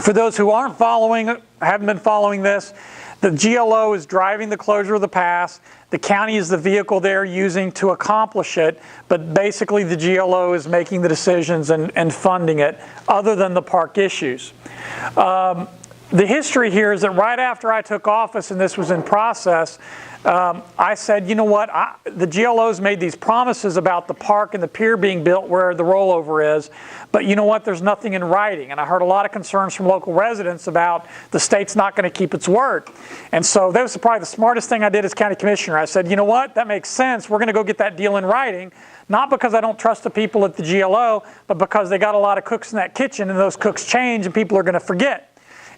For those who haven't been following this, the GLO is driving the closure of the pass. The county is the vehicle they're using to accomplish it, but basically the GLO is making the decisions and funding it, other than the park issues. The history here is that right after I took office and this was in process, I said, you know what, the GLO's made these promises about the park and the pier being built where the rollover is, but you know what, there's nothing in writing. And I heard a lot of concerns from local residents about the state's not going to keep its word. And so that was probably the smartest thing I did as county commissioner. I said, you know what, that makes sense. We're going to go get that deal in writing, not because I don't trust the people at the GLO, but because they got a lot of cooks in that kitchen and those cooks change and people are going to forget.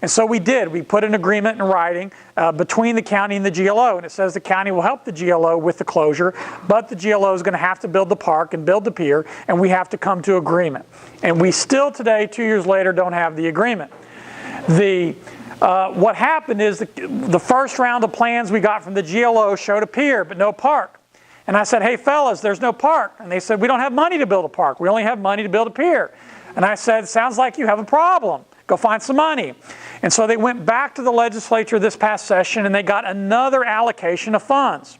And so we did. We put an agreement in writing between the county and the GLO, and it says the county will help the GLO with the closure, but the GLO is going to have to build the park and build the pier, and we have to come to agreement. And we still today, 2 years later, don't have the agreement. What happened is the first round of plans we got from the GLO showed a pier, but no park. And I said, hey fellas, there's no park. And they said, we don't have money to build a park. We only have money to build a pier. And I said, sounds like you have a problem. Go find some money. And so they went back to the legislature this past session and they got another allocation of funds.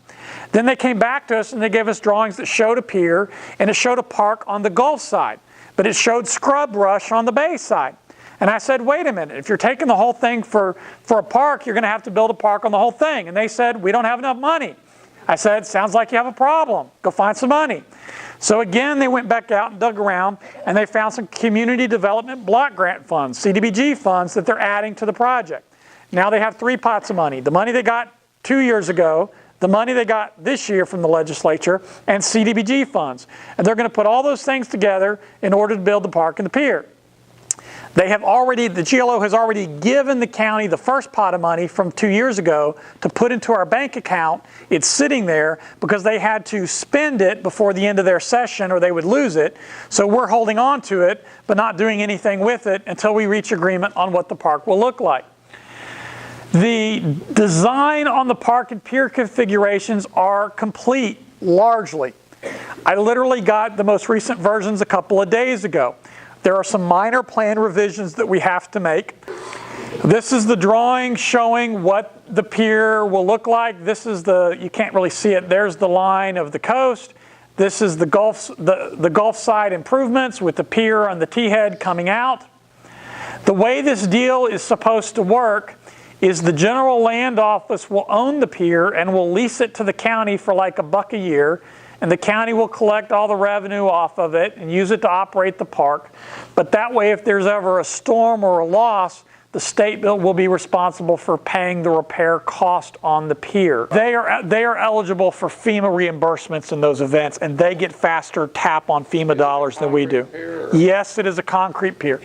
Then they came back to us and they gave us drawings that showed a pier and it showed a park on the Gulf side, but it showed scrub brush on the Bay side. And I said, wait a minute, if you're taking the whole thing for a park, you're going to have to build a park on the whole thing. And they said, we don't have enough money. I said, sounds like you have a problem. Go find some money. So again, they went back out and dug around and they found some community development block grant funds, CDBG funds, that they're adding to the project. Now they have 3 pots of money. The money they got 2 years ago, the money they got this year from the legislature, and CDBG funds. And they're going to put all those things together in order to build the park and the pier. The GLO has already given the county the first pot of money from 2 years ago to put into our bank account. It's sitting there because they had to spend it before the end of their session or they would lose it. So we're holding on to it, but not doing anything with it until we reach agreement on what the park will look like. The design on the park and pier configurations are complete, largely. I literally got the most recent versions a couple of days ago. There are some minor plan revisions that we have to make. This is the drawing showing what the pier will look like. This is you can't really see it, there's the line of the coast. This is the Gulf side improvements with the pier on the T-head coming out. The way this deal is supposed to work is the General Land Office will own the pier and will lease it to the county for like $1 a year. And the county will collect all the revenue off of it and use it to operate the park. But that way, if there's ever a storm or a loss, the state will be responsible for paying the repair cost on the pier. They are eligible for FEMA reimbursements in those events, and they get faster tap on FEMA dollars than we do. Yes, it is a concrete pier,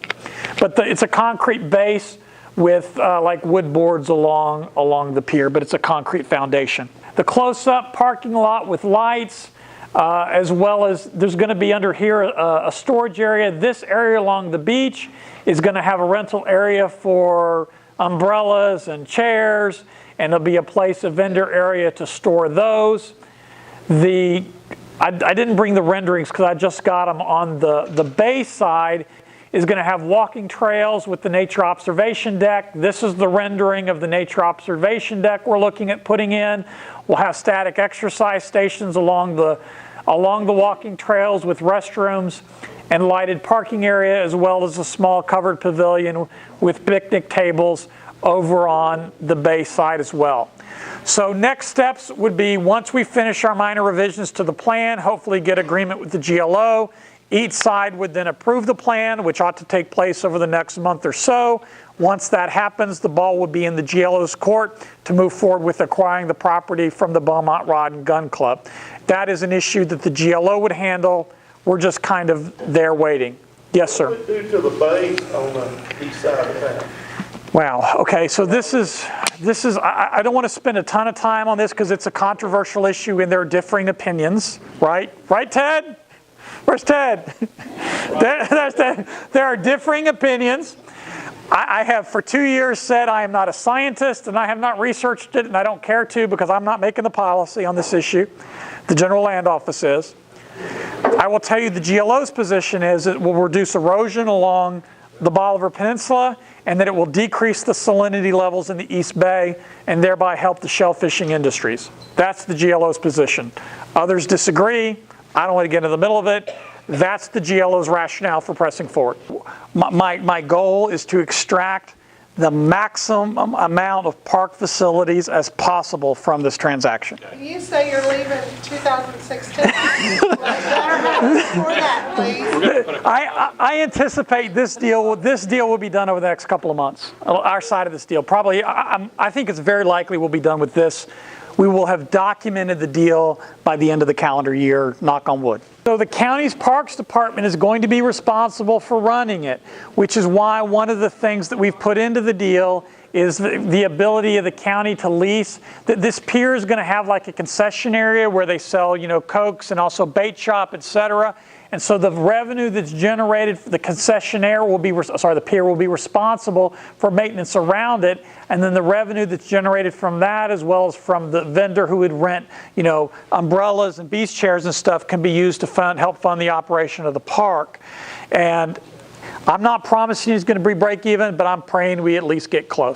but it's a concrete base with like wood boards along the pier, but it's a concrete foundation. The close-up parking lot with lights. As well as there's going to be under here a storage area. This area along the beach is going to have a rental area for umbrellas and chairs, and there'll be a vendor area to store those. I didn't bring the renderings because I just got them. On the bay side is going to have walking trails with the nature observation deck. This is the rendering of the nature observation deck we're looking at putting in. We'll have static exercise stations along the walking trails with restrooms and lighted parking area, as well as a small covered pavilion with picnic tables over on the bay side as well. So next steps would be, once we finish our minor revisions to the plan, hopefully get agreement with the GLO. Each side would then approve the plan, which ought to take place over the next month or so. Once that happens, the ball would be in the GLO's court to move forward with acquiring the property from the Beaumont Rod and Gun Club. That is an issue that the GLO would handle. We're just kind of there waiting. Yes, sir? What would do to the base on the east side of town? Wow. Okay. So this is. I don't want to spend a ton of time on this because it's a controversial issue and there are differing opinions. Right? Right, Ted? Where's Ted? There are differing opinions. I have for 2 years said I am not a scientist and I have not researched it and I don't care to because I'm not making the policy on this issue. The General Land Office is. I will tell you the GLO's position is it will reduce erosion along the Bolivar Peninsula, and that it will decrease the salinity levels in the East Bay and thereby help the shell fishing industries. That's the GLO's position. Others disagree. I don't want to get into the middle of it. That's the GLO's rationale for pressing forward. My goal is to extract the maximum amount of park facilities as possible from this transaction. You say you're leaving 2016. Before that, please. I anticipate this deal will be done over the next couple of months. Our side of this deal, probably, I think it's very likely we'll be done with this. We will have documented the deal by the end of the calendar year, knock on wood. So the county's Parks Department is going to be responsible for running it, which is why one of the things that we've put into the deal is the ability of the county to lease. This pier is going to have like a concession area where they sell, Cokes and also bait shop, etc. And so the revenue that's generated, the concessionaire will be, the pier will be responsible for maintenance around it. And then the revenue that's generated from that, as well as from the vendor who would rent, umbrellas and beach chairs and stuff, can be used to help fund the operation of the park. And I'm not promising it's going to be break even, but I'm praying we at least get close.